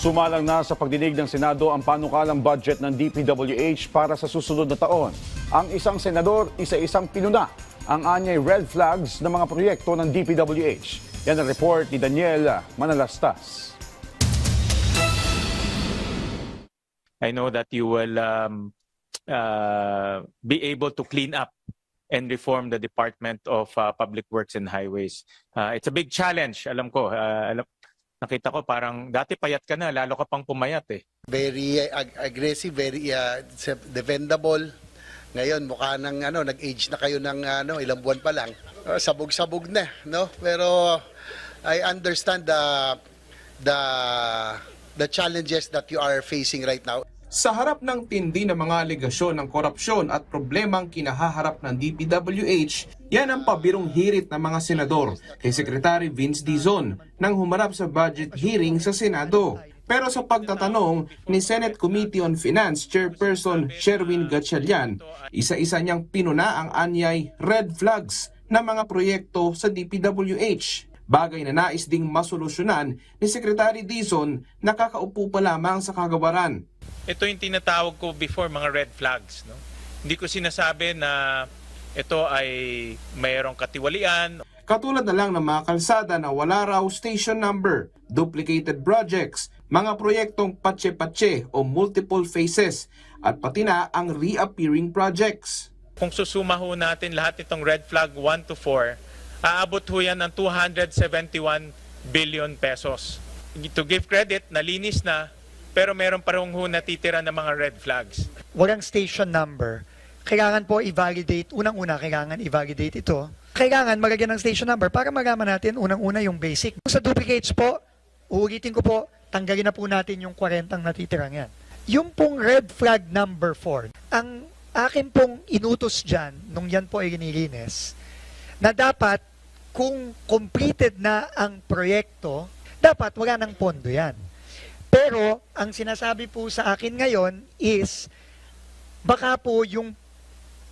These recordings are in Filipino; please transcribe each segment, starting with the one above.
Sumalang na sa pagdinig ng Senado ang panukalang budget ng DPWH para sa susunod na taon. Ang isang senador, isa-isang pinuna ang anyay red flags ng mga proyekto ng DPWH. Yan ang report ni Daniel Manalastas. I know that you will be able to clean up and reform the Department of Public Works and Highways. It's a big challenge, alam ko. Nakita ko parang dati payat ka na, lalo ka pang pumayat eh. Very aggressive, very defendable. Ngayon mukha nang nag-age na kayo ng ilang buwan pa lang. Sabog-sabog na, no? Pero I understand the challenges that you are facing right now. Sa harap ng tindi ng mga alegasyon ng korupsyon at problemang kinahaharap ng DPWH, yan ang pabirong hirit ng mga senador kay Secretary Vince Dizon nang humarap sa budget hearing sa Senado. Pero sa pagtatanong ni Senate Committee on Finance Chairperson Sherwin Gatchalian, isa-isa niyang pinuna ang anyay red flags ng mga proyekto sa DPWH. Bagay na nais ding masolusyonan ni Secretary Dizon na kakaupo pa lamang sa kagawaran. Ito yung tinatawag ko before mga red flags. No? Hindi ko sinasabi na ito ay mayroong katiwalian. Katulad na lang ng mga kalsada na wala raw station number, duplicated projects, mga proyektong patse-patse o multiple phases, at pati na ang reappearing projects. Kung susuma ho natin lahat itong red flag 1 to 4, aabot ho yan ng 271 billion pesos. To give credit, nalinis na, pero meron pa rin ho natitira ng mga red flags. Walang station number. Kailangan po i-validate. Unang-una, kailangan i-validate ito. Kailangan magagyan ng station number para malaman natin unang-una yung basic. Sa duplicates po, uulitin ko po, tanggalin na po natin yung 40 natitirang yan. Yung pong red flag number 4, ang akin pong inutos dyan, nung yan po ay ginilinis, na dapat kung completed na ang proyekto, dapat wala ng pondo yan. Pero, ang sinasabi po sa akin ngayon is, baka po yung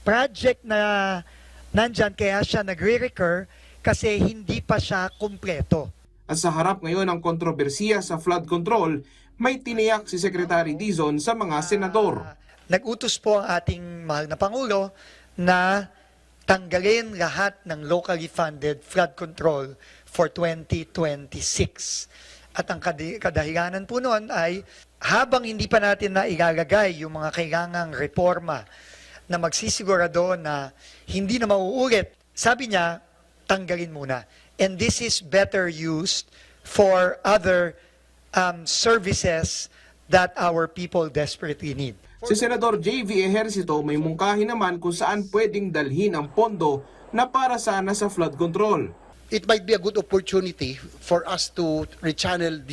project na nandyan, kaya siya nagre-recur kasi hindi pa siya kumpleto. At sa harap ngayon ng kontrobersiya sa flood control, may tiniyak si Secretary Dizon sa mga senador. Nag-utos po ang ating mahal na Pangulo na tanggalin lahat ng locally funded flood control for 2026. At ang kadahilanan po noon ay habang hindi pa natin na ilalagay yung mga kailangang reforma na magsisigurado na hindi na mauulit, sabi niya, tanggalin muna. And this is better used for other services that our people desperately need. Si Senador J.V. Ejercito may mungkahi naman kung saan pwedeng dalhin ang pondo na para sana sa flood control. It might be a good opportunity for us to rechannel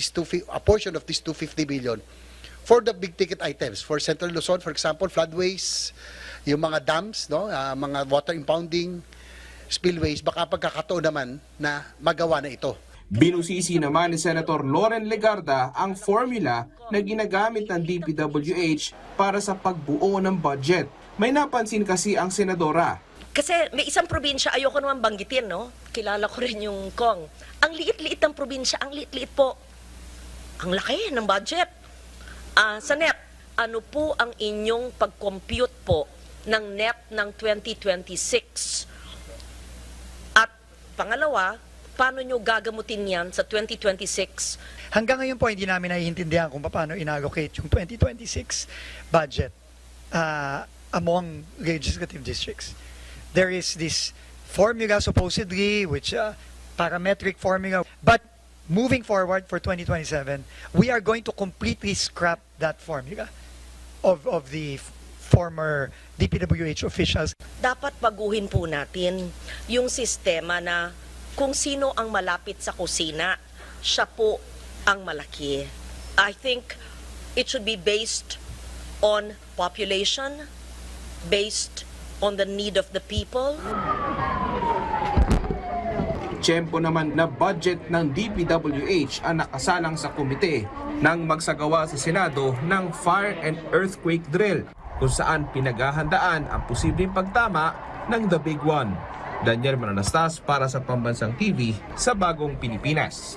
a portion of this 250 billion for the big ticket items. For Central Luzon, for example, floodways, yung mga dams, no, mga water impounding, spillways, baka pagkakataon naman na magawa na ito. Binusisi naman ni Senator Loren Legarda ang formula na ginagamit ng DPWH para sa pagbuo ng budget. May napansin kasi ang senadora. Kasi may isang probinsya, ayoko naman banggitin, no? Kilala ko rin yung Kong. Ang liit-liit ng probinsya, ang liit-liit po. Ang laki ng budget. Sa NEP, ano po ang inyong pag-compute po ng NEP ng 2026? At pangalawa, paano nyo gagamutin yan sa 2026? Hanggang ngayon po, hindi namin naiintindihan kung paano inallocate yung 2026 budget among legislative districts. There is this formula supposedly, which parametric formula. But moving forward for 2027, we are going to completely scrap that formula of the former DPWH officials. Dapat baguhin po natin yung sistema na kung sino ang malapit sa kusina, siya po ang malaki. I think it should be based on population, based on the need of the people. Tiyempo naman na budget ng DPWH ang nakasalang sa komite nang magsagawa sa Senado ng fire and earthquake drill kung saan pinaghahandaan ang posibleng pagtama ng The Big One. Daniel Manalastas para sa Pambansang TV sa Bagong Pilipinas.